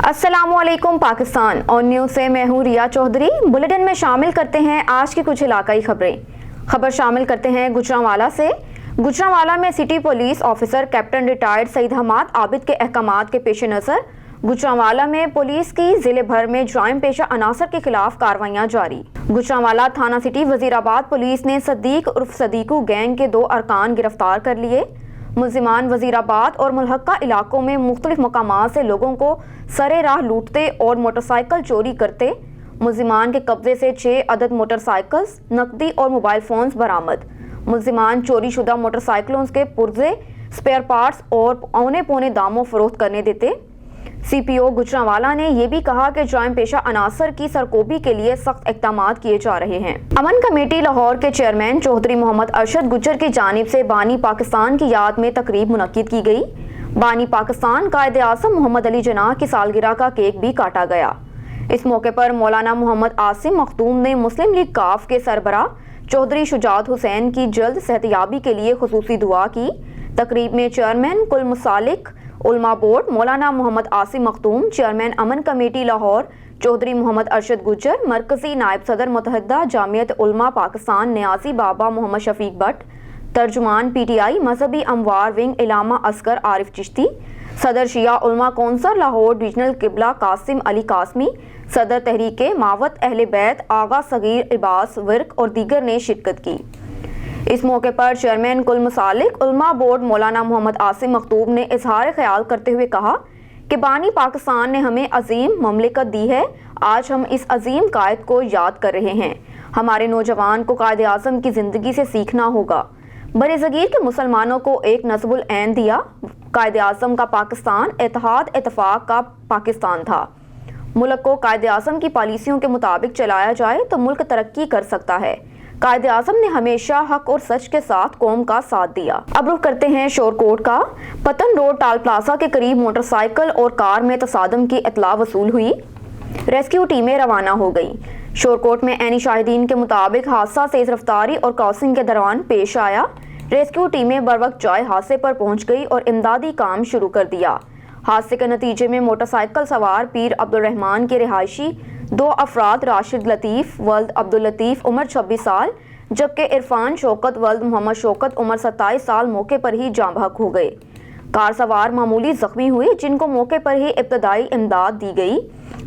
अस्सलाम वालेकुम पाकिस्तान और न्यूज़ से मैं हूँ रिया चौधरी। बुलेटिन में शामिल करते हैं आज की कुछ इलाकाई खबर शामिल करते हैं गुजरांवाला से। गुजरांवाला में city police officer captain retired Saeed Hammad Abid के अहकामात के पेश नज़र गुजरांवाला में पुलिस की जिले भर में जुराइम पेशा अनासर के खिलाफ कार्रवाइयां जारी। गुजरांवाला थाना सिटी वजीराबाद पुलिस ने सदीक उर्फ सदीकू गैंग के 2 अरकान गिरफ्तार कर लिए। मुलजिमान वजीराबाद और मुल्हक्का इलाकों में मुख्तलिफ मकामात से लोगों को सरे राह लूटते और मोटरसाइकिल चोरी करते। मुलजिमान के कब्जे से 6 अदद मोटरसाइकिल्स, नकदी और मोबाइल फोन्स बरामद। मुलजिमान चोरी शुदा मोटरसाइकिलों के पुर्जे, स्पेयर पार्ट्स और औने पौने दामों फरोख्त करने देते। CPO गुजरांवाला ने यह भी कहा कि जुराइम पेशा अनासर की सरकोबी के लिए सख्त इक़दामात किए जा रहे हैं। अमन कमेटी लाहौर के चेयरमैन चौधरी मोहम्मद अरशद गुज्जर की जानिब से बानी पाकिस्तान की याद में तकरीब मुनक्किद की गई। बानी पाकिस्तान कायद-ए-आज़म मोहम्मद अली जिन्नाह की सालगिरह का केक भी काटा गया। इस मौके पर मौलाना मोहम्मद आसिम मखदूम ने मुस्लिम लीग काफ के सरबराह चौधरी शुजात हुसैन की जल्द सेहतयाबी के लिए खुसूसी दुआ की। तकरीब में चेयरमैन कुल मुसालिक उलमा बोर्ड मौलाना मोहम्मद आसिम मखदूम, चेयरमैन अमन कमेटी लाहौर चौधरी मोहम्मद अरशद गुज्जर, मरकजी नायब सदर मुतहद्दा जामियत उलमा पाकिस्तान नियाजी बाबा मोहम्मद शफीक भट्ट, तर्जुमान PTI मजहबी अमवार विंग इलामा असगर आरिफ चिश्ती, सदर शिया उलमा कौंसल लाहौर डिविजनल किबला कासिम अली कासमी, सदर तहरीके मावत अहले बैत आगा सगीर इबास विर्क और दीगर ने शिरकत की। इस मौके पर चेयरमैन कुल मुसालिक उलमा बोर्ड मौलाना मोहम्मद आसिम मखदूम ने इजहार ख्याल करते हुए कहा कि बानी पाकिस्तान ने हमें अजीम ममलिकत दी है। आज हम इस अजीम कायद को याद कर रहे हैं। हमारे नौजवान को कायद-ए-आज़म की ज़िंदगी से सीखना होगा। बरे-ज़गीर के मुसलमानों को एक नस्बुल ऐन दिया। कायद-ए-आज़म का पाकिस्तान इत्तेहाद इत्तफाक का पाकिस्तान था। मुल्क को कायद-ए-आज़म की पॉलिसियों के मुताबिक चलाया जाए तो मुल्क तरक्की कर सकता है। कायद-ए-आज़म ने हमेशा हक और सच के साथ कौम का साथ दिया। अब रुख करते हैं शोरकोट का। पतन रोड टाल प्लाजा के करीब मोटरसाइकिल और कार में तसादम की इत्तला वसूल हुई। रेस्क्यू टीमें रवाना हो गई। शोरकोट में ऐनी शाहिदीन के मुताबिक हादसा तेज रफ्तारी और क्रॉसिंग के दौरान पेश आया। रेस्क्यू टीमें बरवक्त जाए हादसे पर पहुंच गई और इमदादी काम शुरू कर दिया। हादसे के नतीजे में मोटरसाइकिल सवार पीर अब्दुल रहमान के रिहायशी 2 अफराद राशिद लतीफ़ वल्द अब्दुल लतीफ़ उम्र 26 साल जबकि इरफान शौकत वल्द मोहम्मद शौकत उम्र 27 साल मौके पर ही जाँ बहक हो गए। कार सवार मामूली जख्मी हुए जिनको मौके पर ही इब्तदाई इमदाद दी गई।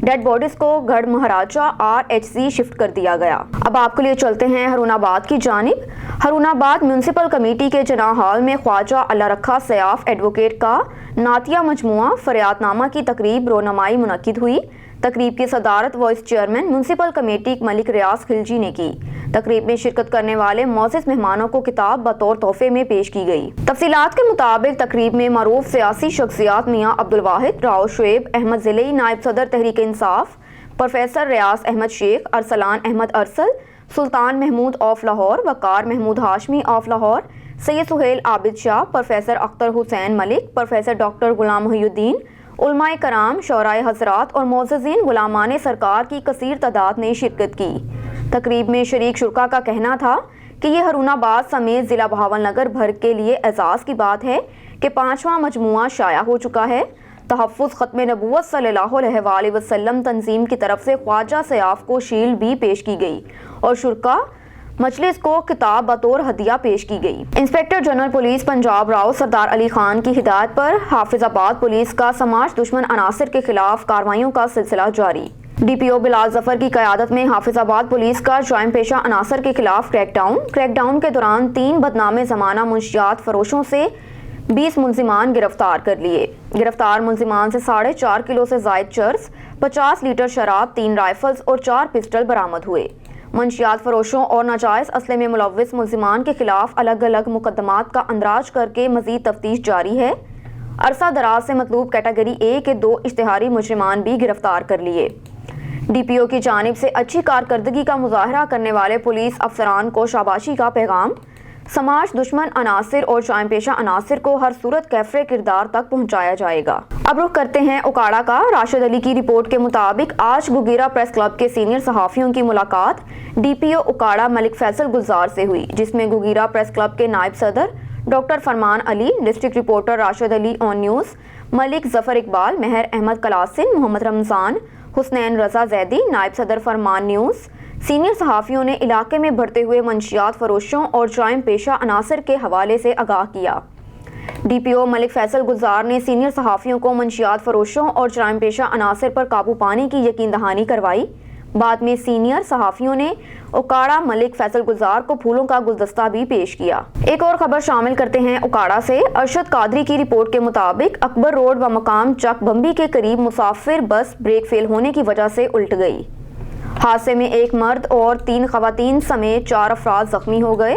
डेड बॉडीज को गढ़ महाराजा RHC शिफ्ट कर दिया गया। अब आपके लिए चलते हैं हरूनाबाद की जानिब। हरूनाबाद म्यूनसिपल कमेटी के जनाह हॉल में ख्वाजा अल्लाह रखा सयाफ एडवोकेट का नातिया मजमुआ फरियादनामा की तकरीब रोनमाई मुनक्किद हुई। तकरीब की सदारत vice chairman municipal committee Malik Riaz Khilji ने की। तकरीब में शिरकत करने वाले मोअज़्ज़िज़ मेहमानों को किताब बतौर तोहफे में पेश की गई। तफसीलात के मुताबिक तकरीब में मरूफ सियासी शख्सियात मियाँ अब्दुल वाहिद, राव शुएब अहमद ज़िलई, नायब सदर Tehreek Insaf professor Riaz Ahmad Sheikh, Arsalan Ahmad Arsal, Sultan Mehmood of Lahore, Waqar Mehmood Hashmi of Lahore, Syed Sohail Abid Shah, professor Akhtar Hussain Malik, professor doctor Ghulam Mohiuddin, उलमाए कराम, शौराए हजरात और मोअज़्ज़िज़ीन गुलामाने सरकार की कसीर तादाद ने शिरकत की। तकरीब में शरीक शुरका का कहना था कि ये हरूनाबाद समेत ज़िला बहावलनगर भर के लिए एजाज़ की बात है कि 5वां मजमुआ शाया हो चुका है। तहफ़्फ़ुज़ ख़त्म नबूवत सल्लल्लाहु अलैहि वसल्लम तंजीम की तरफ से ख्वाजा सयाफ को शील्ड भी पेश की गई और शुरका मजलिस को किताब बतौर हदिया पेश की गई। Inspector general police Punjab Rao Sardar Ali Khan की हिदायत पर हाफिजाबाद पुलिस का समाज दुश्मन अनासर के खिलाफ कार्रवाइयों का सिलसिला जारी। DPO बिलाल जफर की क़यादत में हाफिजाबाद पुलिस का जुराइम पेशा अनासर के खिलाफ क्रैकडाउन के दौरान 3 बदनामे ज़माना मुंशियात फरोशों से 20 मुलजिमान गिरफ्तार कर लिए। गिरफ्तार मुलजिमान से 4.5 किलो से जायद चर्स, 50 लीटर शराब, 3 राइफल्स और 4 पिस्टल बरामद हुए। मंशियात फरोशों और नाजायज़ असले में मुलव्विस मुलजिमान के खिलाफ अलग अलग मुकदमात का अंदराज करके मजीद तफ्तीश जारी है। अरसा दराज से मतलूब कैटेगरी A के 2 इश्तिहारी मुजरिमान भी गिरफ्तार कर लिए। DPO की जानिब से अच्छी कारकर्दगी का मुजाहरा करने वाले पुलिस अफसरान को शाबाशी का पैगाम। समाज दुश्मन अनासिर और जुराइम पेशा अनासिर को हर सूरत कैफरे किरदार तक पहुंचाया जाएगा। अब रुख करते हैं उकाड़ा का। राशिद अली की रिपोर्ट के मुताबिक आज गुगीरा प्रेस क्लब के सीनियर सहाफ़ियों की मुलाकात DPO उकाड़ा मलिक फैसल गुलजार से हुई, जिसमें गुगीरा प्रेस क्लब के नायब सदर doctor Farman Ali, district reporter Rashid Ali on news, Malik Zafar Iqbal, Mehar Ahmad Kalasin, Muhammad Ramzan, Husnain Raza Zaidi, नायब सदर फरमान न्यूज़। सीनियर सहाफ़ियों ने इलाके में बढ़ते हुए मंशियात फरोशों और जराइम पेशा अनासर के हवाले से आगाह किया। DPO मलिक फैसल गुलजार ने सीनियर सहाफ़ियों को मंशियात फरोशों और जराइम पेशा अनासर पर काबू पाने की यकीन दहानी करवाई। बाद में सीनियर सहाफ़ियों ने उकाड़ा मलिक फैसल गुलजार को फूलों का गुलदस्ता भी पेश किया। एक और खबर शामिल करते हैं उकाड़ा से। अरशद कादरी की रिपोर्ट के मुताबिक अकबर रोड व मकाम चक बम्बी के करीब मुसाफिर बस ब्रेक फेल होने की वजह से उल्ट गई। हादसे में एक मर्द और 3 खवातीन समेत 4 अफराद जख्मी हो गए।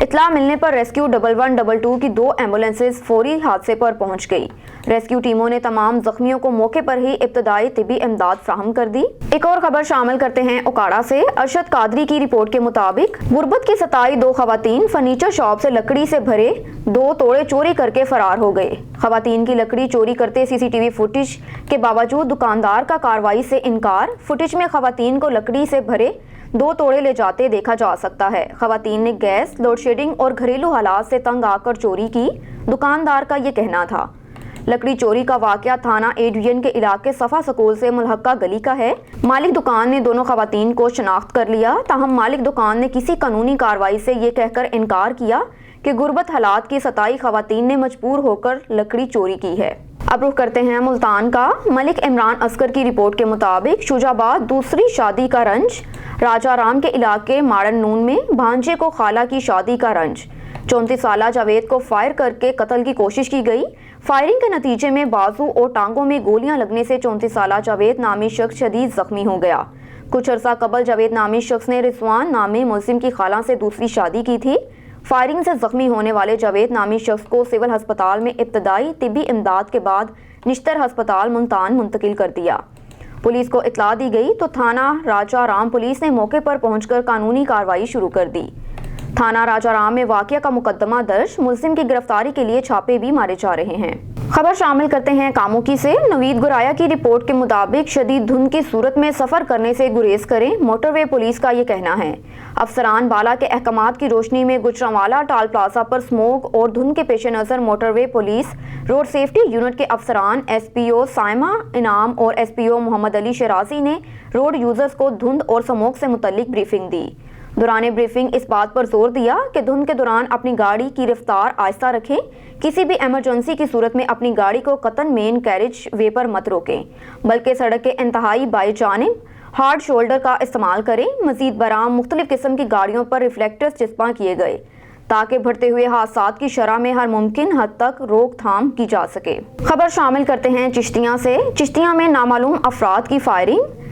इत्तला मिलने पर रेस्क्यू 1122 की 2 एम्बुलेंसेज फौरी हादसे पर पहुंच गई। रेस्क्यू टीमों ने तमाम जख्मियों को मौके पर ही इब्तदाई तिबी इमदाद फ्राहम कर दी। एक और खबर शामिल करते हैं उकाड़ा से। अरशद कादरी की रिपोर्ट के मुताबिक गुर्बत की सताई 2 खवातीन फर्नीचर शॉप से लकड़ी से भरे 2 तोड़े चोरी करके फरार हो गए। खवातीन की लकड़ी चोरी करते CCTV फुटेज के बावजूद दुकानदार का कार्रवाई से इनकार। फुटेज में खवातीन को लकड़ी से भरे 2 तोड़े ले जाते देखा जा सकता है। खवातीन ने गैस, लोड शेडिंग और घरेलू हालात से तंग आकर चोरी की, दुकानदार का ये कहना था। लकड़ी चोरी का वाकया थाना ए डिवीजन के इलाके सफा स्कूल से मुल्हका गली का है। मालिक दुकान ने दोनों खवातीन को शनाख्त कर लिया, ताहम मालिक दुकान ने किसी कानूनी कार्रवाई से ये कहकर इनकार किया कि गुर्बत हालात की 27 खवातीन ने मजबूर होकर लकड़ी चोरी की है। अब रुख करते हैं मुल्तान का। मलिक इमरान असगर की रिपोर्ट के मुताबिक शुजाबाद दूसरी शादी का रंज। राजा राम के इलाके माड़न नून में भांजे को खाला की शादी का रंज। 34 साला जावेद को फायर करके कत्ल की कोशिश की गई। फायरिंग के नतीजे में बाजू और टांगों में गोलियां लगने से 34 साला जावेद नामी शख्स शदीद जख्मी हो गया। कुछ अरसा कबल जावेद नामी शख्स ने रिजवान नामी मुल्जिम की खाला से दूसरी शादी की थी। फायरिंग से जख्मी होने वाले जावेद नामी शख्स को सिविल अस्पताल में इब्तदाई तिबी इमदाद के बाद निश्तर अस्पताल मुल्तान मुंतकिल कर दिया। पुलिस को इतला दी गई तो थाना राजा राम पुलिस ने मौके पर पहुंचकर कानूनी कार्रवाई शुरू कर दी। थाना राजा राम में वाकया का मुकदमा दर्ज, मुल्जिम की गिरफ्तारी के लिए छापे भी मारे जा रहे हैं। खबर शामिल करते हैं कामोकी से। नवीद गुराया की रिपोर्ट के मुताबिक शदीद धुंध की सूरत में सफर करने से गुरेज करें, मोटरवे पुलिस का ये कहना है। अफसरान बाला के अहकामात की रोशनी में गुजरांवाला टाल प्लाजा पर स्मोक और धुंध के पेश नज़र motorway police road safety unit के अफसरान SPO साइमा इनाम और SPO मोहम्मद अली शराजी ने रोड यूजर्स को धुंध और स्मोक से मुतल्लिक ब्रीफिंग दी। दौरान ब्रीफिंग इस बात पर जोर दिया कि धुंध के दौरान अपनी गाड़ी की रफ्तार आहिस्ता रखें, किसी भी इमरजेंसी की सूरत में अपनी गाड़ी को कतन मेन कैरेज वे पर मत रोकें, बल्कि सड़क के इंतहाई बाई जानिब हार्ड शोल्डर का इस्तेमाल करें। मजीद बराम मुख्तलिफ किस्म की गाड़ियों पर रिफ्लेक्टर्स चिस्पा किए गए ताकि बढ़ते हुए हादसात की शरह में हर मुमकिन हद तक रोकथाम की जा सके। खबर शामिल करते हैं चिश्तियाँ से। चिश्तियाँ में नामालूम अफराद की फायरिंग।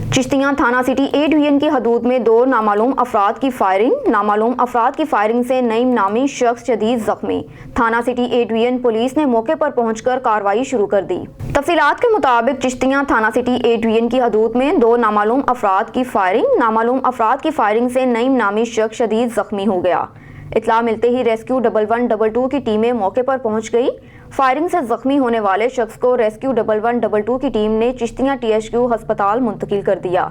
चिश्तियाँ थाना सिटी ए डिवीजन की हदूद में 2 नामालूम अफराद की फायरिंग। नामालूम अफराद की फायरिंग से नईम नामी शख्स शदीद जख्मी। थाना सिटी ए डिवीजन पुलिस ने मौके पर पहुंचकर कार्रवाई शुरू कर दी। तफसीलात के मुताबिक चिश्तियाँ थाना सिटी ए डिवीजन की हदूद में 2 नामालूम अफराद की फायरिंग। नामालूम अफराद की फायरिंग से नईम नामी शख्स शदीद जख्मी हो गया। इतला मिलते ही रेस्क्यू 1122 की टीमें मौके पर पहुंच गई। फायरिंग से जख्मी होने वाले शख्स को रेस्क्यू 1122 की टीम ने चिश्तियाँ THQ अस्पताल मुंतकिल कर दिया।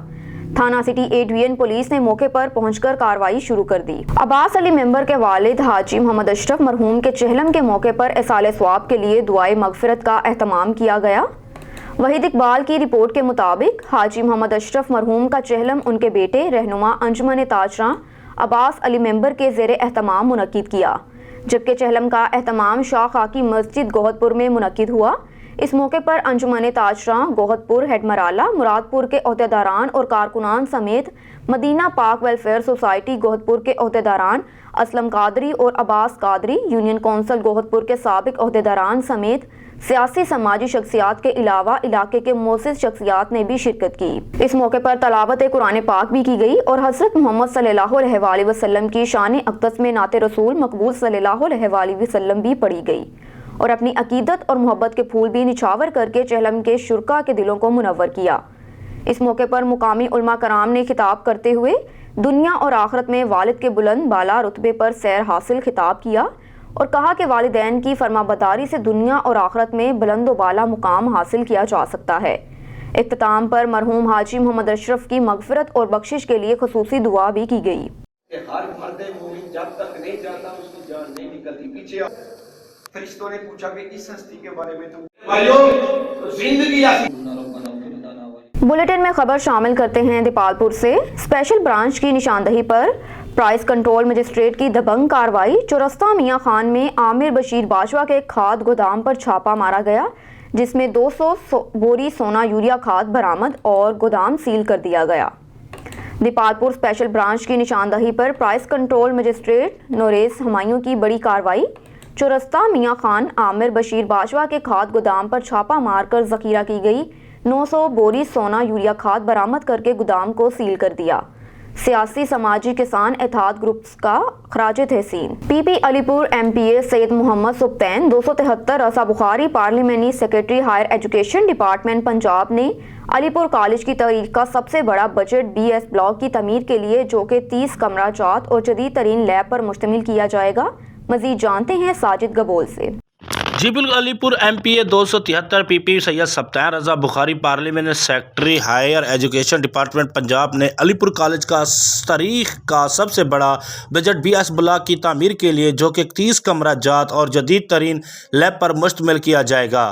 थाना सिटी ए डिवीजन पुलिस ने मौके पर पहुंचकर कार्रवाई शुरू कर दी। अब्बास अली मेंबर के वालिद हाजी मोहम्मद अशरफ मरहूम के चहलम के मौके पर इसाले स्वाब के लिए दुआए मगफिरत का एहतमाम किया गया। वहीद इकबाल की रिपोर्ट के मुताबिक हाजी मोहम्मद अशरफ मरहूम का चहलम उनके बेटे रहनुमा अंजुमन ताजरा अब्बास अली मेंबर के ज़ेरे एहतमाम मुनक्किद किया, जबकि चहलम का एहतमाम शाह खाकी मस्जिद गोहतपुर में मुनक्किद हुआ। इस मौके पर अंजुमन ताजरा गोहतपुर, हेडमराला, मुरादपुर के ओहदेदारान और कारकुनान समेत मदीना पाक वेलफेयर सोसाइटी गोहतपुर के ओहदेदारान असलम कादरी और अब्बास कादरी, यूनियन कौंसिल गोहतपुर के साबिक ओहदेदारान समेत सियासी समाजी शख्सियात के अलावा इलाके के मोअज़्ज़िज़ शख्सियात ने भी शिरकत की। इस मौके पर तलावत कुरान पाक भी की गई और हज़रत मोहम्मद सल्लल्लाहु अलैहि वसल्लम की शान अक़दस में नाते रसूल मकबूल सल्लल्लाहु अलैहि वसल्लम भी पढ़ी गई और अपनी अकीदत और मोहब्बत के फूल भी निछावर करके चहलम के शुरका के दिलों को मुनव्वर किया। इस मौके पर मुकामी उलमा कराम ने खिताब करते हुए दुनिया और आखिरत में वालिद के बुलंद बाला रुतबे पर सैर हासिल खिताब किया और कहा कि वालिदैन की फरमाबरदारी से दुनिया और आखिरत में बुलंद व बाला मुकाम हासिल किया जा सकता है। इख्तिताम पर मरहूम हाजी मोहम्मद अशरफ की मगफिरत और बख्शिश के लिए खुसूसी दुआ भी की गई। हर मर्द मोमिन जब तक नहीं जाता उसकी जान नहीं निकलती। पीछे फरिश्तों ने पूछा कि इस हस्ती के बारे में तुम भाइयों जिंदगी ऐसी बुलेटिन में खबर शामिल करते हैं दीपालपुर से। स्पेशल ब्रांच की निशानदही पर प्राइस कंट्रोल मजिस्ट्रेट की दबंग कार्रवाई। चौरस्ता मियां खान में आमिर बशीर बाजवा के खाद गोदाम पर छापा मारा गया, जिसमें 200 बोरी सोना यूरिया खाद बरामद और गोदाम सील कर दिया गया। दीपालपुर स्पेशल ब्रांच की निशानदही पर प्राइस कंट्रोल मजिस्ट्रेट नोरेस हमायूं की बड़ी कार्रवाई। चौरस्ता मियां खान आमिर बशीर बाजवा के खाद गोदाम पर छापा मारकर जखीरा की गई 900 बोरी सोना यूरिया खाद बरामद करके गोदाम को सील कर दिया। सियासी समाजी किसान एतहाद ग्रुप्स का खराज तहसीन। PP Alipur MPA Syed Mohammad Subtain 273 Raza Bukhari parliamentary secretary higher education department Punjab ने अलीपुर कॉलेज की तारीख का सबसे बड़ा बजट बीएस ब्लॉक की तमीर के लिए, जो कि 30 कमरा जात और जदीद तरीन लैब पर मुश्तमिल किया जाएगा। मजीद जानते हैं साजिद गबोल से। जी बिल्कुल, Alipur MPA 273 PP Syed Sibtain Raza Bukhari parliament secretary higher education department Punjab ने अलीपुर कॉलेज का तारीख का सबसे बड़ा बजट बीएस ब्लॉक की तामीर के लिए, जो कि 30 कमरा जात और जदीद तरीन लैब पर मुश्तमिल किया जाएगा,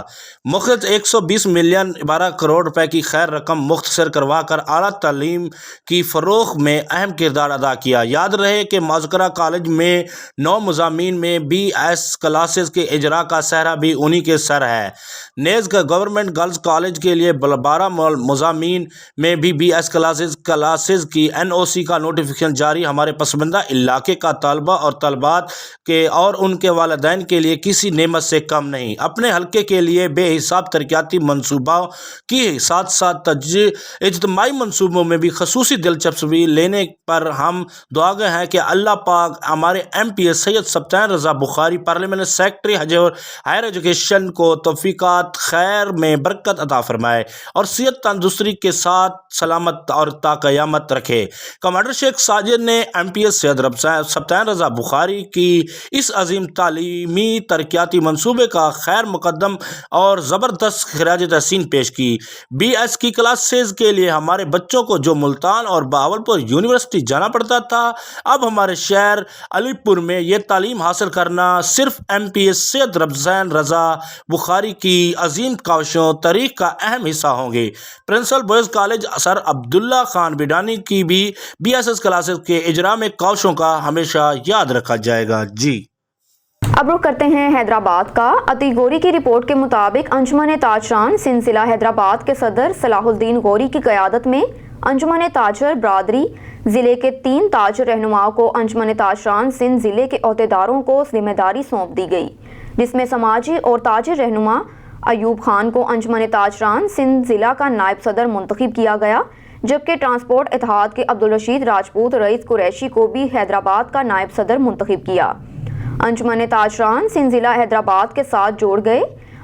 मुख्तस 120 मिलियन 12 करोड़ रुपए की खैर रकम मुख्तसर करवा कर आला तालीम की फ़रोग़ में अहम किरदार अदा किया। याद रहे कि मज़कूरा कॉलेज में 9 मज़ामीन में BS क्लासेस के इजरा का सहरा भी उन्हीं के सर है। नेज़ गवर्नमेंट गर्ल्स कॉलेज के लिए 12 मज़ामीन में भी BS क्लासेस की NOC का नोटिफिकेशन जारी। हमारे पसमानदा इलाके का तलबा और तलबात के और उनके वालिदैन के लिए किसी नेमत से कम नहीं। अपने हल्के के लिए बेहिसाब तरक्याती मनसूबों की साथ साथ इज्तिमाई मनसूबों में भी खसूसी दिलचस्पी लेने पर हम दुआगे हैं कि अल्लाह पाक हमारे MPA Syed Sibtain Raza Bukhari parliament secretary higher education को तौफीकात खैर में बरकत अता फरमाए और सेहत तंदुरुस्ती के साथ सलामत और ताक़यामत रखे। कमांडर शेख साजिद ने MPA सैयद सब्तैन रज़ा बुखारी की इस अजीम तालीमी तरक्याती मनसूबे का खैर मुकदम और ज़बरदस्त खराज तहसीन पेश की। BS की क्लासेस के लिए हमारे बच्चों को जो मुल्तान और बहावलपुर यूनिवर्सिटी जाना पड़ता था, अब हमारे शहर अलीपुर में ये तालीम हासिल करना सिर्फ MPA सैयद रज़ा बुखारी की अजीम काविशों तारीख का अहम हिस्सा होंगे। Principal boys college sir Abdullah Khan Bidani की भी BSS क्लासेस के इजरा में काविशों का हमेशा याद रखा जाएगा। जी अब रुख करते हैं हैदराबाद का। अतीक गौरी की रिपोर्ट के मुताबिक अंजुमन ताजरान सिंध जिला हैदराबाद के सदर सलाहुद्दीन गौरी की क़यादत में अंजुमन ताजर बरादरी ज़िले के 3 ताजर रहनुमाओं को अंजुमन ताजरान सिंध ज़िले के अहदेदारों को जिम्मेदारी सौंप दी गई, जिसमें समाजी और ताजर रहनुमा अयूब खान को अंजुमन ताजरान सिंध ज़िला का नायब सदर मुंतखब किया गया, जबकि ट्रांसपोर्ट इत्तेहाद के अब्दुल रशीद राजपूत रईस कुरैशी को भी हैदराबाद का नायब सदर मुंतखब किया। अंजुमन ताजरान सिंध ज़िला हैदराबाद के साथ जोड़ गए।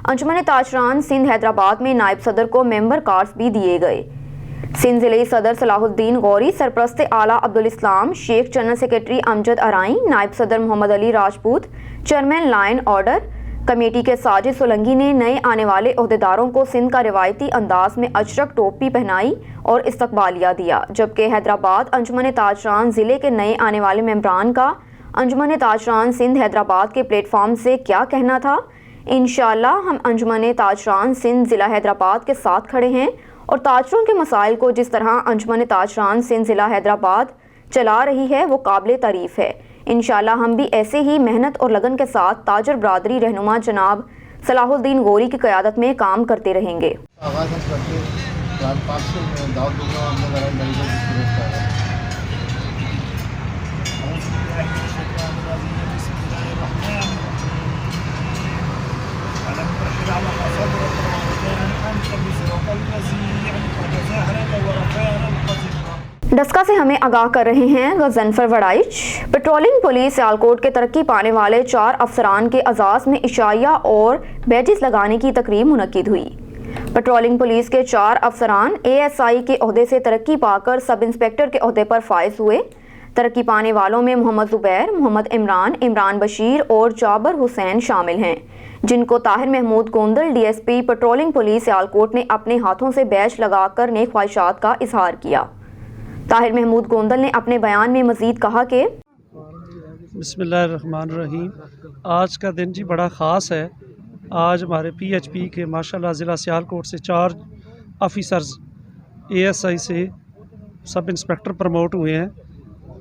अंजुमन ताजरान सिंध हैदराबाद में नायब सदर को मेंबर कार्ड्स भी दिए गए। सिंध ज़िले सदर सलाहुद्दीन गौरी, सरप्रस्त आला अब्दुल इस्लाम शेख, जनरल सेक्रेटरी अमजद अराई, नायब सदर Mohammad Ali Rajput, chairman line order committee के साजिद सोलंकी ने नए आने वाले अहदेदारों को सिंध का रिवायती अंदाज में अजरक टोपी पहनाई और इस्तकबालिया दिया, जबकि हैदराबाद अंजुमन ताजरान ज़िले के नए आने वाले मेंबरान का अंजुमन ताजरान सिंध हैदराबाद के प्लेटफॉर्म से क्या कहना था। इंशाअल्लाह हम अंजुमन ताजरान सिंध ज़िला हैदराबाद के साथ खड़े हैं और ताजरों के मसाइल को जिस तरह अंजुमन ताजरान सिंध ज़िला हैदराबाद चला रही है वो काबिल तारीफ़ है। इंशाअल्लाह हम भी ऐसे ही मेहनत और लगन के साथ ताजर बरादरी रहनुमा जनाब सलाहुद्दीन गौरी की क़यादत में काम करते रहेंगे। डस्का से हमें आगाह कर रहे हैं गजनफर वड़ाइच। पेट्रोलिंग पुलिस सियालकोट के तरक्की पाने वाले 4 अफसरान के अजाज में इशाया और बैजेस लगाने की तकरीब मुनक्किद हुई। पेट्रोलिंग पुलिस के 4 अफसरान ASI के ओहदे से तरक्की पाकर सब इंस्पेक्टर के ओहदे पर फाइज हुए। तरक्की पाने वालों में मोहम्मद जुबैर, मोहम्मद इमरान बशीर और जाबर हुसैन शामिल हैं, जिनको Tahir Mahmood Gondal DSP patrolling police Sialkot ने अपने हाथों से बैच लगाकर नेक ख्वाहिशात का इजहार किया। ताहिर महमूद गोंदल ने अपने बयान में मजीद कहा कि बिस्मिल्लाहिर्रहमानिर्रहीम, आज का दिन जी बड़ा ख़ास है آج ہمارے پی ایچ پی کے ماشاءاللہ ضلع سیالکوٹ سے 4 آفیسرز ASI سے سب انسپیکٹر پروموٹ ہوئے ہیں،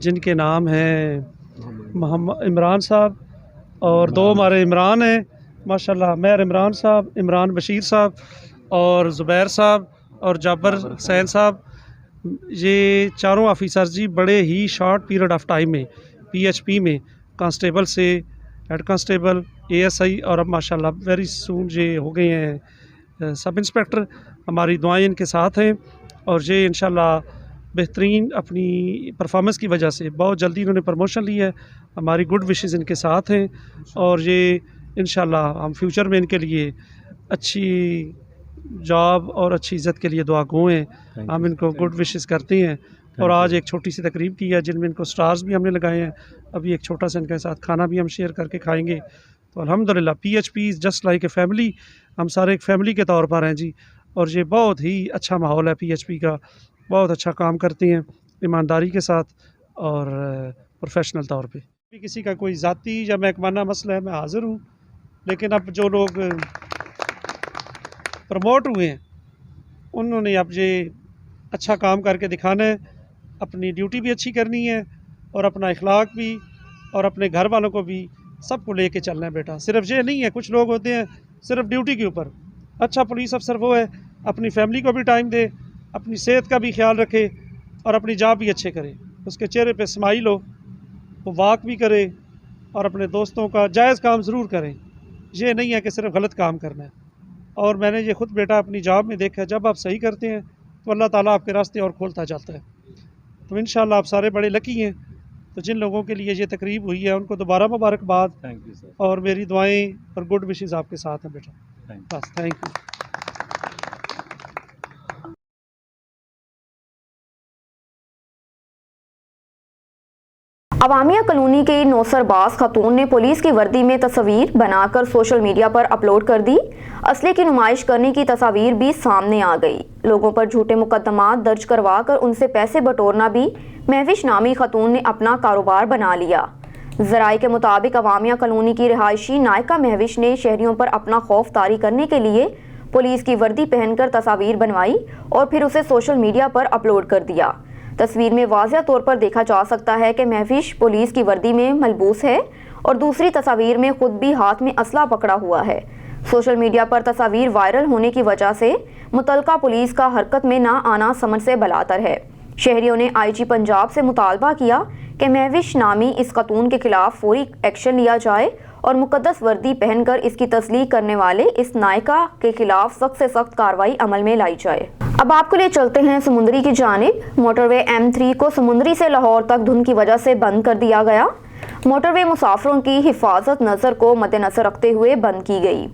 جن کے نام ہیں محمد عمران صاحب اور 2 ہمارے عمران ہیں ماشاءاللہ، مہر عمران صاحب، عمران بشیر صاحب اور زبیر صاحب اور جابر حسین صاحب۔ یہ چاروں آفیسرز جی بڑے ہی شارٹ پیریڈ آف ٹائم میں پی ایچ پی میں کانسٹیبل سے ہیڈ کانسٹیبل ASI اور اب ماشاءاللہ ویری سون یہ ہو گئے ہیں سب انسپیکٹر۔ ہماری دعائیں ان کے ساتھ ہیں اور یہ انشاءاللہ بہترین اپنی پرفارمنس کی وجہ سے بہت جلدی انہوں نے پروموشن لی ہے۔ ہماری گڈ وشز ان کے ساتھ ہیں اور یہ انشاءاللہ ہم فیوچر میں ان کے لیے اچھی جاب اور اچھی عزت کے لیے دعا گو ہیں۔ ہم ان کو گڈ وشز کرتے ہیں اور آج ایک چھوٹی سی تقریب کی ہے جن میں ان کو سٹارز بھی ہم نے لگائے ہیں۔ ابھی ایک چھوٹا سا ان کے ساتھ کھانا بھی ہم شیئر کر کے کھائیں گے۔ تو الحمدللہ P H P is just like a family, ہم سارے ایک فیملی کے طور پر ہیں جی، اور یہ بہت ہی اچھا ماحول ہے پی ایچ پی کا، بہت اچھا کام کرتے ہیں ایمانداری کے ساتھ اور پروفیشنل طور پہ۔ کسی کا کوئی ذاتی یا محکمانہ مسئلہ ہے میں حاضر ہوں، لیکن اب جو لوگ پروموٹ ہوئے ہیں انہوں نے اب یہ اچھا کام کر کے دکھانا ہے، اپنی ڈیوٹی بھی اچھی کرنی ہے اور اپنا اخلاق بھی اور اپنے گھر والوں کو بھی سب کو لے کے چلنا ہے بیٹا۔ صرف یہ نہیں ہے، کچھ لوگ ہوتے ہیں صرف ڈیوٹی کے اوپر۔ اچھا پولیس افسر وہ ہے اپنی فیملی کو بھی ٹائم دے، اپنی صحت کا بھی خیال رکھے اور اپنی جاب بھی اچھے کرے، اس کے چہرے پہ اسمائل ہو، وہ واک بھی کرے اور اپنے دوستوں کا جائز کام ضرور کریں۔ یہ نہیں ہے کہ صرف غلط کام کرنا ہے۔ اور میں نے یہ خود بیٹا اپنی جاب میں دیکھا ہے، جب آپ صحیح کرتے ہیں تو اللہ تعالیٰ آپ کے راستے اور کھولتا جاتا ہے۔ تو انشاءاللہ آپ سارے بڑے لکی ہیں۔ تو جن لوگوں کے لیے یہ تقریب ہوئی ہے ان کو دوبارہ مبارکباد اور میری دعائیں اور گڈ وشز آپ کے ساتھ ہیں بیٹا۔ بس تھینک یو۔ عوامیہ کالونی کی نوسر باز خاتون نے پولیس کی وردی میں تصاویر بنا کر سوشل میڈیا پر اپلوڈ کر دی۔ اسلحے کی نمائش کرنے کی تصاویر بھی سامنے آ گئی۔ لوگوں پر جھوٹے مقدمات درج کروا کر ان سے پیسے بٹورنا بھی مہوش نامی خاتون نے اپنا کاروبار بنا لیا۔ ذرائع کے مطابق عوامیہ کالونی کی رہائشی نائکا مہوش نے شہریوں پر اپنا خوف طاری کرنے کے لیے پولیس کی وردی پہن کر تصاویر بنوائی اور پھر اسے سوشل میڈیا پر اپلوڈ کر دیا۔ تصویر میں واضح طور پر دیکھا جا سکتا ہے کہ مہوش پولیس کی وردی میں ملبوس ہے اور دوسری تصاویر میں خود بھی ہاتھ میں اسلحہ پکڑا ہوا ہے۔ سوشل میڈیا پر تصاویر وائرل ہونے کی وجہ سے متعلقہ پولیس کا حرکت میں نہ آنا سمجھ سے بلاتر ہے۔ شہریوں نے IG پنجاب سے مطالبہ کیا کہ مہوش نامی اس خاتون کے خلاف فوری ایکشن لیا جائے اور مقدس وردی پہن کر اس کی تصدیق کرنے والے اس نائکا کے خلاف سخت سے سخت کارروائی عمل میں لائی جائے۔ اب آپ کو لے چلتے ہیں سمندری کی جانب۔ موٹر وے M3 کو سمندری سے لاہور تک دھند کی وجہ سے بند کر دیا گیا۔ موٹر وے مسافروں کی حفاظت نظر کو مد نظر رکھتے ہوئے بند کی گئی۔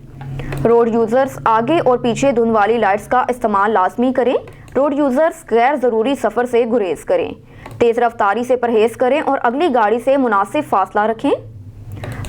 روڈ یوزرز آگے اور پیچھے دھند والی لائٹس کا استعمال لازمی کریں۔ روڈ یوزرز غیر ضروری سفر سے گریز کریں، تیز رفتاری سے پرہیز کریں اور اگلی گاڑی سے مناسب فاصلہ رکھیں۔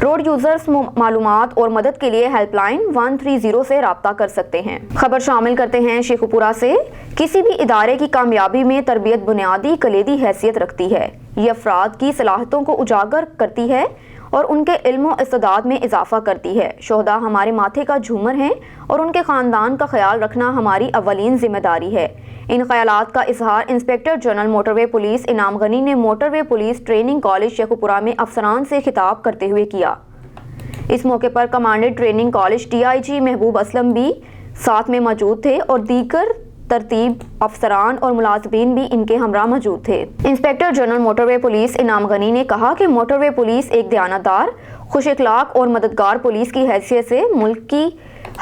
روڈ یوزرز معلومات اور مدد کے لیے ہیلپ لائن 130 سے رابطہ کر سکتے ہیں۔ خبر شامل کرتے ہیں شیخو پورہ سے۔ کسی بھی ادارے کی کامیابی میں تربیت بنیادی کلیدی حیثیت رکھتی ہے۔ یہ افراد کی صلاحیتوں کو اجاگر کرتی ہے اور ان کے علم و استعداد میں اضافہ کرتی ہے۔ شہداء ہمارے ماتھے کا جھومر ہیں اور ان کے خاندان کا خیال رکھنا ہماری اولین ذمہ داری ہے۔ ان خیالات کا اظہار انسپیکٹر جنرل موٹر وے پولیس انعام غنی نے موٹر وے پولیس ٹریننگ کالج شیخو پورہ میں افسران سے خطاب کرتے ہوئے کیا۔ اس موقع پر کمانڈنٹ ٹریننگ کالج DIG محبوب اسلم بھی ساتھ میں موجود تھے اور دیگر ترتیب افسران اور ملازمین بھی ان کے ہمراہ موجود تھے۔ انسپیکٹر جنرل موٹر وے پولیس انعام غنی نے کہا کہ موٹر وے پولیس ایک دیانتدار، خوش اخلاق اور مددگار پولیس کی حیثیت سے ملک کی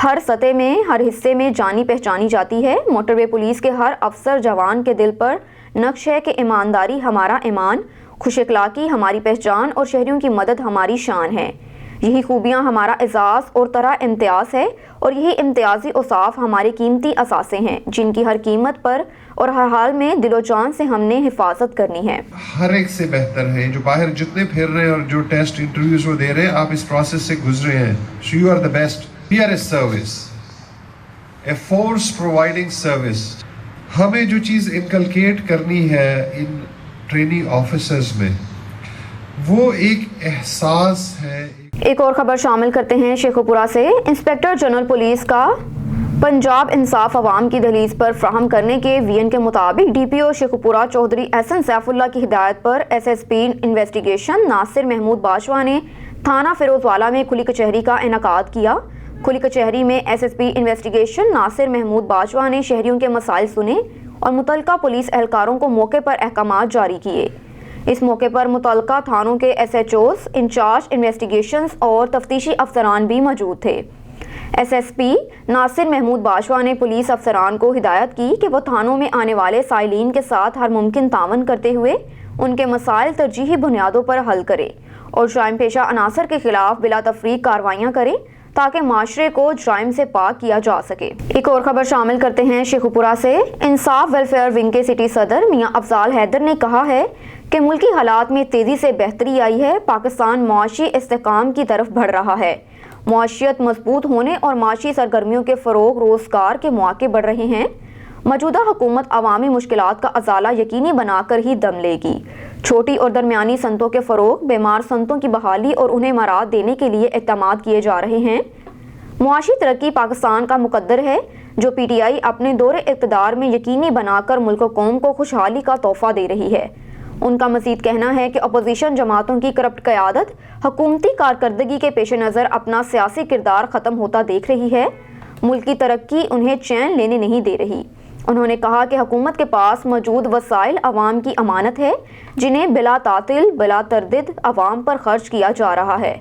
ہر سطح میں ہر حصے میں جانی پہچانی جاتی ہے۔ موٹر وے پولیس کے ہر افسر جوان کے دل پر نقش ہے کہ ایمانداری ہمارا ایمان، خوش اخلاقی ہماری پہچان اور شہریوں کی مدد ہماری شان ہے۔ یہی خوبیاں ہمارا اعزاز اور طرح امتیاز ہے اور یہی امتیازی اوصاف ہمارے قیمتی اثاثے ہیں جن کی ہر قیمت پر اور ہر حال میں دل و جان سے ہم نے حفاظت کرنی ہے۔ ہر ایک سے بہتر ہے جو باہر جتنے پھر رہے ہیں اور جو ٹیسٹ انٹرویوز وہ دے رہے ہیں، آپ اس پروسیس سے گزرے ہیں. So you are the best. Here is service. A force providing service. ہمیں جو چیز انکلکیٹ کرنی ہے ان ٹریننگ آفیسرز میں وہ ایک احساس ہے. एक और खबर शामिल करते हैं शेखोपुरा से। इंस्पेक्टर जनरल पुलिस का पंजाब इंसाफ अवाम की दहलीज पर फ्राहम करने के वीएन के मुताबिक डीपीओ शेखोपुरा चौधरी एहसन सैफुल्लाह की हिदायत पर एसएसपी इन्वेस्टिगेशन नासिर महमूद बाजवा ने थाना फिरोजवाला में खुली कचहरी का इनेकाद किया। खुली कचहरी में एसएसपी इन्वेस्टिगेशन नासिर महमूद बाजवा ने शहरियों के मसाइल सुने और मुतलका पुलिस एहलकारों को मौके पर अहकामात जारी किए। इस मौके पर मुतलका थानों के एसएचओज, इंचार्ज इन्वेस्टिगेशंस और तफ्तीशी अफसरान भी मौजूद थे। एसएसपी नासिर महमूद बाजवा ने पुलिस अफसरान को हिदायत की कि वो थानों में आने वाले साइलीन के साथ हर मुमकिन तावन करते हुए उनके मसाइल तरजीही बुनियादों पर हल करें और जराइम पेशा अनासर के खिलाफ बिला तफरीक कार्रवाइयाँ करें ताकि माशरे को जराइम से पाक किया जा सके। एक और खबर शामिल करते हैं शेखोपुरा से। इंसाफ वेलफेयर विंग के सिटी सदर मियां अफजाल हैदर ने कहा है कि मुल्की हालात में तेज़ी से बेहतरी आई है। पाकिस्तान मुआशी इस्तेहकाम की तरफ बढ़ रहा है। मुआशियत मजबूत होने और माशी सरगर्मियों के फ़रोग, रोज़गार के मौके बढ़ रहे हैं। मौजूदा हुकूमत अवामी मुश्किलात का अजाला यकीनी बनाकर ही दम लेगी। छोटी और दरमियानी सनतों के फ़रोग, बीमार सनतों की बहाली और उन्हें मराद देने के लिए इक़दामात किए जा रहे हैं। मुआशी तरक्की पाकिस्तान का मुकद्दर है जो पीटीआई अपने दौरे इक़्तिदार में यकीनी बनाकर मुल्क कौम को खुशहाली का तोहफ़ा दे रही है। उनका मज़ीद कहना है कि अपोजिशन जमातों की करप्ट क़यादत हुकूमती कारकर्दगी के पेश नज़र अपना सियासी किरदार ख़त्म होता देख रही है। मुल्क की तरक्की उन्हें चैन लेने नहीं दे रही। उन्होंने कहा कि हुकूमत के पास मौजूद वसाइल अवाम की अमानत है जिन्हें बिला तातिल बिला तरदिद अवाम पर खर्च किया जा रहा है।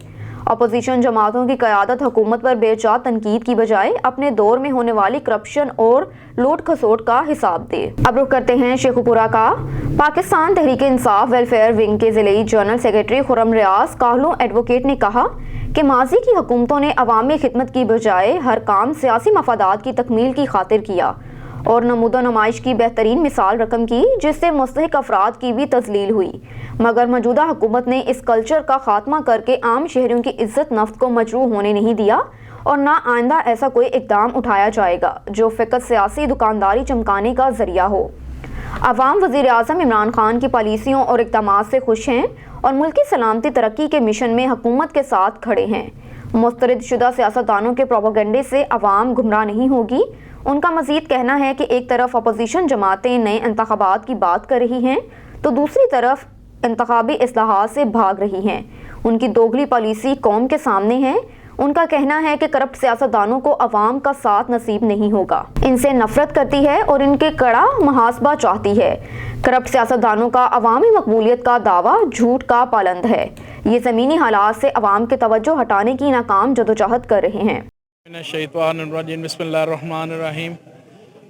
अपोजिशन जमातों की क़यादत हुकूमत पर बेजा तनकीद की बजाय अपने दौर में होने वाली करप्शन और लूट खसोट का हिसाब दे। अब रुख करते हैं शेखोपुरा का। पाकिस्तान तहरीक इंसाफ वेलफेयर विंग के ज़िले जनरल सेक्रेटरी खुर्रम रियाज काहलू एडवोकेट ने कहा कि माजी की हुकूमतों ने अवामी खिदमत की बजाय हर काम सियासी मफादात की तकमील की खातिर किया और नमूदा नुमाइश की बेहतरीन मिसाल रकम की जिससे मुस्तहिक अफराद की भी तजलील हुई। मगर मौजूदा हुकूमत ने इस कल्चर का खात्मा करके आम शहरियों की इज्जत नफ्स को मजरूह होने नहीं दिया और ना आइंदा ऐसा कोई इकदाम उठाया जाएगा जो फ़कत सियासी दुकानदारी चमकाने का जरिया हो। अवाम वज़ीर आज़म इमरान खान की पॉलिसियों और इक़दामात से खुश हैं और मुल्क की सलामती तरक्की के मिशन में हुकूमत के साथ खड़े हैं। मुस्तरद शुदा सियासतदानों के प्रोपेगेंडे से अवाम गुमराह नहीं होगी। उनका मज़ीद कहना है कि एक तरफ अपोजिशन जमातें नए इंतखाबात की बात कर रही हैं तो दूसरी तरफ इंतखाबी इस्लाहात से भाग रही हैं। उनकी दोगली पॉलिसी कौम के सामने है। उनका कहना है कि करप्ट सियासतदानों को अवाम का साथ नसीब नहीं होगा, इनसे नफरत करती है और इनके कड़ा मुहासबा चाहती है। करप्ट सियासतदानों का अवामी मकबूलियत का दावा झूठ का पालंद है। ये ज़मीनी हालात से अवाम के तवज्जो हटाने की नाकाम जदोजहद कर रहे हैं। बिस्मिल्लाहिर्रहमानिर्रहीम।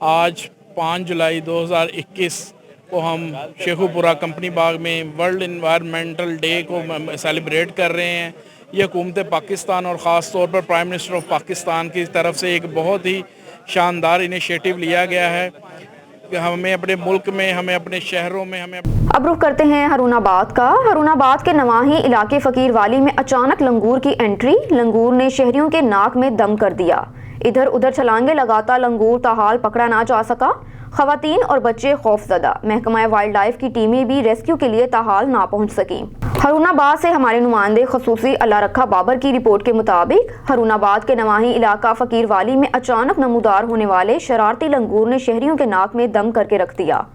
आज 5 जुलाई 2021 को हम शेखोपुरा कंपनी बाग में वर्ल्ड इन्वायरमेंटल डे को सेलिब्रेट कर रहे हैं। ये हुकूमत पाकिस्तान और ख़ास तौर पर प्राइम मिनिस्टर ऑफ पाकिस्तान की तरफ से एक बहुत ही शानदार इनिशिएटिव लिया गया है कि हमें अपने मुल्क में, हमें अपने शहरों में, हमें। अब रुख करते हैं हरुणाबाद का। हरुणाबाद के नवाही इलाके फ़कीर वाली में अचानक लंगूर की एंट्री। लंगूर ने शहरियों के नाक में दम कर दिया। इधर उधर छलांगे लगाता लंगूर ताहाल पकड़ा ना जा सका। ख़वातीन और बच्चे खौफजदा। महकमा वाइल्ड लाइफ की टीमें भी रेस्क्यू के लिए ताहाल ना पहुँच सकी। हरुणाबाद से हमारे नुमाइंदे खसूसी अल्लाह रखा बाबर की रिपोर्ट के मुताबिक हरुणाबाद के नवाही इलाका फ़कीर वाली में अचानक नमूदार होने वाले शरारती लंगूर ने शहरियों के नाक में दम करके रख दिया,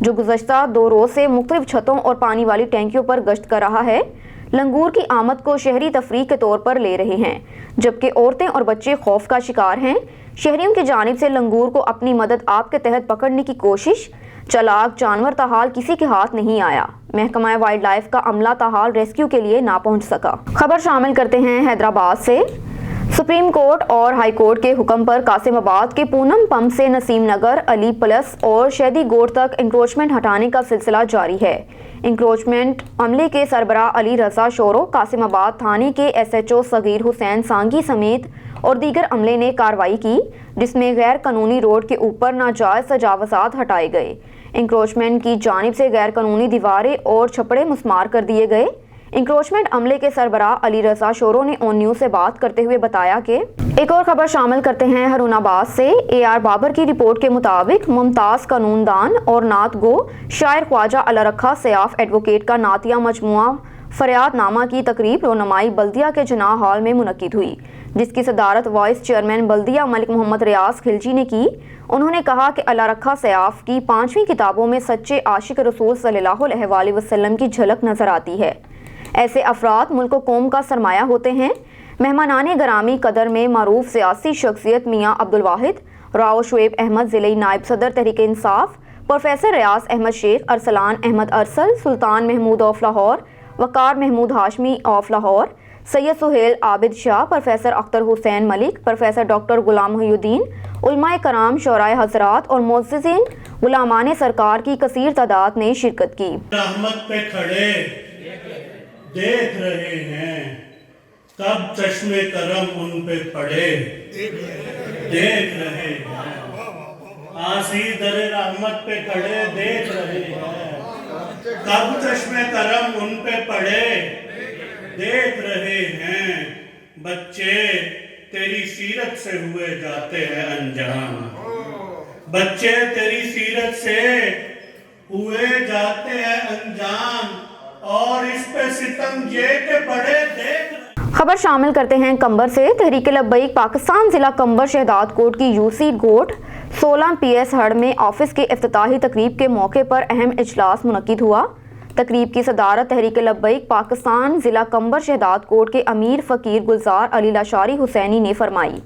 जो गुज़श्ता 2 रोज़ से मुख्तलिफ छतों और पानी वाली टैंकियों पर गश्त कर रहा है। लंगूर की आमद को शहरी तफरीह के तौर पर ले रहे हैं, जबकि औरतें और बच्चे खौफ का शिकार हैं। शहरियों की जानिब से लंगूर को अपनी मदद आप के तहत पकड़ने की कोशिश। चालाक जानवर ताहाल किसी के हाथ नहीं आया। महकमा वाइल्ड लाइफ का अमला ताहाल रेस्क्यू के लिए ना पहुंच सका। खबर शामिल करते हैं हैदराबाद से। सुप्रीम कोर्ट और हाई कोर्ट के हुक्म पर कासिमाबाद के पूनम पंप से नसीम नगर, अली प्लस और शैदी गोड़ तक इंक्रोचमेंट हटाने का सिलसिला जारी है। इंक्रोचमेंट अमले के सरबराह अली रजा शोरो, कासिमाबाद थाने के SHO सगीर हुसैन सांगी समेत और दीगर अमले ने कार्रवाई की, जिसमें गैर कानूनी रोड के ऊपर नाजायज तजावज़ात हटाए गए। इंक्रोचमेंट की जानिब से गैर कानूनी दीवारें और छपड़े मुस्मार कर दिए गए। इंक्रोचमेंट अमले के सरबराह अली रजा शोरो ने ऑन न्यूज़ से बात करते हुए बताया कि एक और खबर शामिल करते हैं हरुणाबाद से। AR बाबर की रिपोर्ट के मुताबिक मुमताज़ कानूनदान और नात गो शायर ख्वाजा अल्लाह रखा सयाफ एडवोकेट का नातिया मजमुआ فریاد نامہ کی تقریب رونمائی بلدیہ کے جناح ہال میں منعقد ہوئی، جس کی صدارت وائس چیئرمین بلدیہ ملک محمد ریاض خلجی نے کی۔ انہوں نے کہا کہ اللہ رکھا سیاف کی 5ویں کتابوں میں سچے عاشق رسول صلی اللہ علیہ وآلہ وسلم کی جھلک نظر آتی ہے۔ ایسے افراد ملک و قوم کا سرمایہ ہوتے ہیں۔ مہمانان گرامی قدر میں معروف سیاسی شخصیت میاں عبدالواحد راؤ شعیب احمد ضلعی نائب صدر Tehreek Insaf, professor Riyaz Ahmad Sheikh, Arsalan Ahmad Arsal, Sultan Mehmood of Lahore, Waqar Mehmood Hashmi of Lahore, Syed Sohail Abid Shah, professor Akhtar Hussain Malik, professor doctor Ghulam محی الدین، علماء کرام، شعراء حضرات اور معززین غلامان سرکار کی کثیر تعداد نے شرکت کی۔ رحمت پہ کھڑے دیکھ رہے ہیں، کب چشم کرم ان پہ پڑے دیکھ رہے ہیں، آسی در رحمت پہ کھڑے دیکھ رہے ہیں، کب چشم کرم ان پہ پڑے دیکھ رہے ہیں، بچے تیری سیرت سے ہوئے جاتے ہیں انجام، بچے تیری سیرت سے ہوئے جاتے ہیں انجام، اور اس پہ ستم یہ کہ بڑے دیکھ رہے۔ خبر شامل کرتے ہیں کمبر سے۔ تحریک لبیک پاکستان ضلع کمبر شہداد کوٹ کی یوسی گوٹ 16 PS ہڑ میں آفس کے افتتاحی تقریب کے موقع پر اہم اجلاس منعقد ہوا۔ تقریب کی صدارت تحریک لبیک پاکستان ضلع کمبر شہداد کوٹ کے امیر فقیر گلزار علی لاشاری حسینی نے فرمائی۔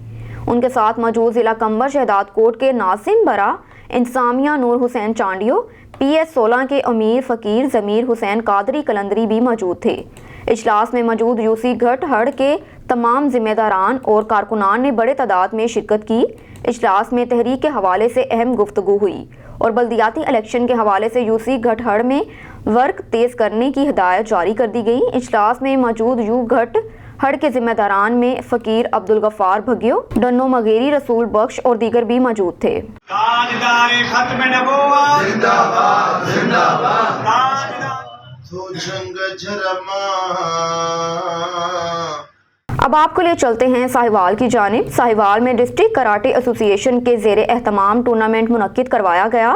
ان کے ساتھ موجود ضلع کمبر شہداد کوٹ کے ناظم برا انتظامیہ نور حسین چانڈیو، PS 16 کے امیر فقیر ضمیر حسین قادری کلندری بھی موجود تھے۔ اجلاس میں موجود یوسی گھٹ ہڑ کے تمام ذمہ داران اور کارکنان نے بڑے تعداد میں شرکت کی۔ اجلاس میں تحریک کے حوالے سے اہم گفتگو ہوئی اور بلدیاتی الیکشن کے حوالے سے یوسی گھٹ ہڑ میں ورک تیز کرنے کی ہدایت جاری کر دی گئی۔ اجلاس میں موجود یو گھٹ ہڑ کے ذمہ داران میں فقیر عبدالغفار بھگیو، ڈنو مغیری، رسول بخش اور دیگر بھی موجود تھے۔ تاجدار ختم نبوت زندہ باد زندہ باد، اب آپ کو لے چلتے ہیں ساہیوال کی جانب۔ ساہیوال میں ڈسٹرکٹ کراٹے ایسوسی ایشن کے زیر اہتمام ٹورنامنٹ منعقد کروایا گیا،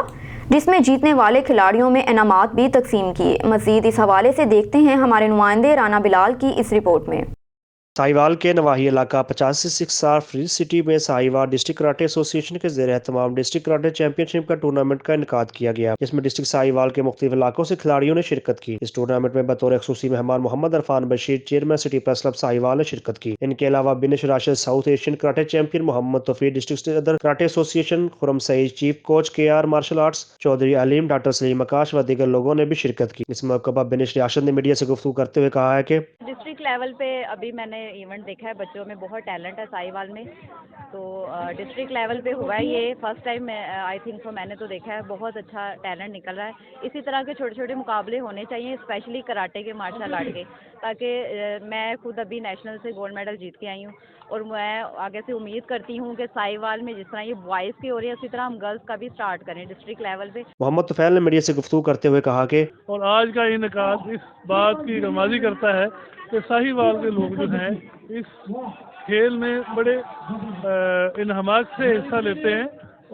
جس میں جیتنے والے کھلاڑیوں میں انعامات بھی تقسیم کیے۔ مزید اس حوالے سے دیکھتے ہیں ہمارے نمائندے رانا بلال کی اس رپورٹ میں۔ ساہیوال کے نواحی علاقہ 50 سے 6 سال فری سٹی میں ساہیوال ڈسٹرکٹ کراٹے ایسوسی ایشن کے زیر اہتمام ڈسٹرکٹ کراٹے چیمپئن شپ کا ٹورنامنٹ کا انعقاد کیا گیا، جس میں ڈسٹرکٹ ساہیوال کے مختلف علاقوں سے کھلاڑیوں نے شرکت کی۔ اس ٹورنامنٹ میں بطور خصوصی مہمان Muhammad Irfan Bashir, chairman city press club Sahiwal نے شرکت کی۔ ان کے علاوہ Binish Rashid, south Asian karate champion Muhammad Taufiq, district صدر karate association Khurram Saeed, chief coach KR martial arts Chaudhry Aleem, doctor Saleem Akash و دیگر لوگوں نے بھی شرکت کی۔ اس موقع پر بنش راشد نے میڈیا سے گفتگو کرتے ہوئے کہا ہے کہ ڈسٹرکٹ لیول پہ ابھی میں نے ایونٹ دیکھا ہے، بچوں میں بہت ٹیلنٹ ہے ساہیوال میں، تو ڈسٹرکٹ لیول پہ ہوا ہے یہ first time I think so, میں نے تو دیکھا ہے بہت اچھا ٹیلنٹ نکل رہا ہے۔ اسی طرح کے چھوٹے چھوٹے مقابلے ہونے چاہیے، اسپیشلی کراٹے کے، مارشل آرٹ کے، تاکہ میں خود ابھی نیشنل سے گولڈ میڈل جیت کے آئی ہوں، اور میں آگے سے امید کرتی ہوں کہ ساہیوال میں جس طرح یہ بوائز کی ہو رہی ہے اسی طرح ہم گرلز کا بھی سٹارٹ کریں ڈسٹرکٹ لیول پہ۔ محمد طفیل نے میڈیا سے گفتگو کرتے ہوئے کہا کہ اور آج کا انعقاد اس بات کی رمادی کرتا ہے کہ ساہیوال کے لوگ جو ہیں اس کھیل میں بڑے انہماک سے حصہ لیتے ہیں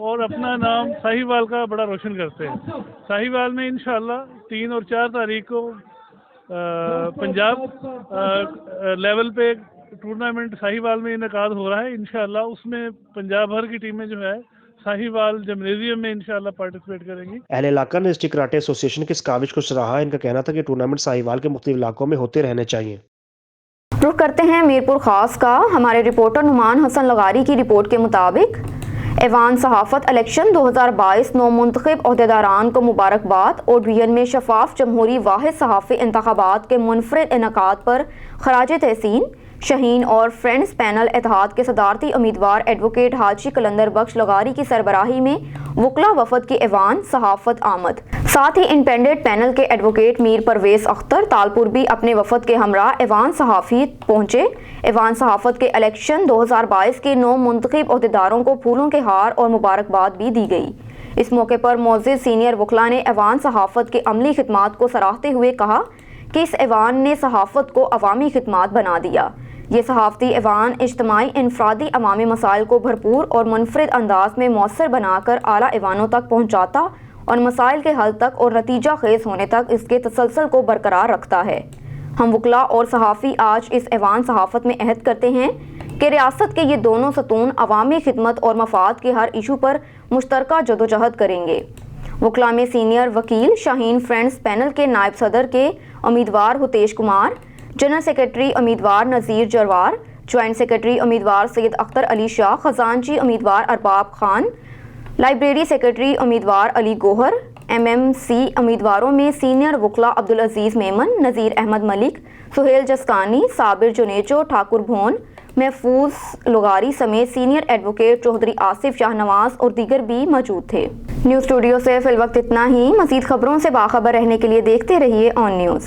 اور اپنا نام ساہیوال کا بڑا روشن کرتے ہیں۔ ساہیوال میں انشاءاللہ 3 اور 4 تاریخ کو پنجاب لیول پہ ٹورنامنٹ ساہیوال میں انعقاد ہو رہا ہے۔ انشاءاللہ اس میں پنجاب بھر کی ٹیمیں جو ہے ساہیوال جمنیزیم میں انشاءاللہ پارٹیسپیٹ کریں گی۔ اہل علاقہ نے ڈسٹرکٹ کراٹے ایسوسی ایشن کی اس کاوش کو سراہا۔ ان کا کہنا تھا کہ ٹورنامنٹ ساہیوال کے مختلف علاقوں میں ہوتے رہنے چاہیے۔ رخ کرتے ہیں میرپور خاص کا۔ ہمارے رپورٹر نعمان حسن لغاری کی رپورٹ کے مطابق ایوان صحافت الیکشن 2022 نو منتخب عہدیداران کو مبارکباد۔ ODN میں شفاف جمہوری واحد صحافی انتخابات کے منفرد انعقاد پر خراج تحسین۔ شہین اور فرینڈز پینل اتحاد کے صدارتی امیدوار ایڈوکیٹ حاجی قلندر بخش لغاری کی سربراہی میں وکلا وفد کی ایوان صحافت آمد۔ ساتھ ہی انڈیپینڈنٹ پینل کے ایڈوکیٹ میر پرویز اختر تالپور بھی اپنے وفد کے ہمراہ ایوان صحافی پہنچے۔ ایوان صحافت کے الیکشن 2022 کے 9 منتخب عہدیداروں کو پھولوں کے ہار اور مبارکباد بھی دی گئی۔ اس موقع پر معزز سینئر وکلا نے ایوان صحافت کے عملی خدمات کو سراہتے ہوئے کہا کہ اس ایوان نے صحافت کو عوامی خدمات بنا دیا۔ یہ صحافتی ایوان اجتماعی، انفرادی، عوامی مسائل کو بھرپور اور منفرد انداز میں مؤثر بنا کر اعلیٰ ایوانوں تک پہنچاتا اور مسائل کے حل تک اور نتیجہ خیز ہونے تک اس کے تسلسل کو برقرار رکھتا ہے۔ ہم وکلا اور صحافی آج اس ایوان صحافت میں عہد کرتے ہیں کہ ریاست کے یہ دونوں ستون عوامی خدمت اور مفاد کے ہر ایشو پر مشترکہ جدوجہد کریں گے۔ وکلا میں سینئر وکیل شاہین فرینڈز پینل کے نائب صدر کے امیدوار ہتیش کمار، جنرل سیکرٹری امیدوار نذیر جروار، جوائنٹ سیکرٹری امیدوار سید اختر علی شاہ، خزانچی امیدوار ارباب خان، لائبریری سیکرٹری امیدوار علی گوہر، MMC امیدواروں میں سینئر وکلا عبدالعزیز میمن، نذیر احمد ملک، سہیل جسکانی، صابر جنیچو، ٹھاکر بھون، محفوظ لغاری سمیت سینئر ایڈوکیٹ چودھری آصف شاہ نواز اور دیگر بھی موجود تھے۔ نیوز اسٹوڈیو سے فی الوقت اتنا ہی۔ مزید خبروں سے باخبر رہنے کے لیے دیکھتے رہیے آن نیوز۔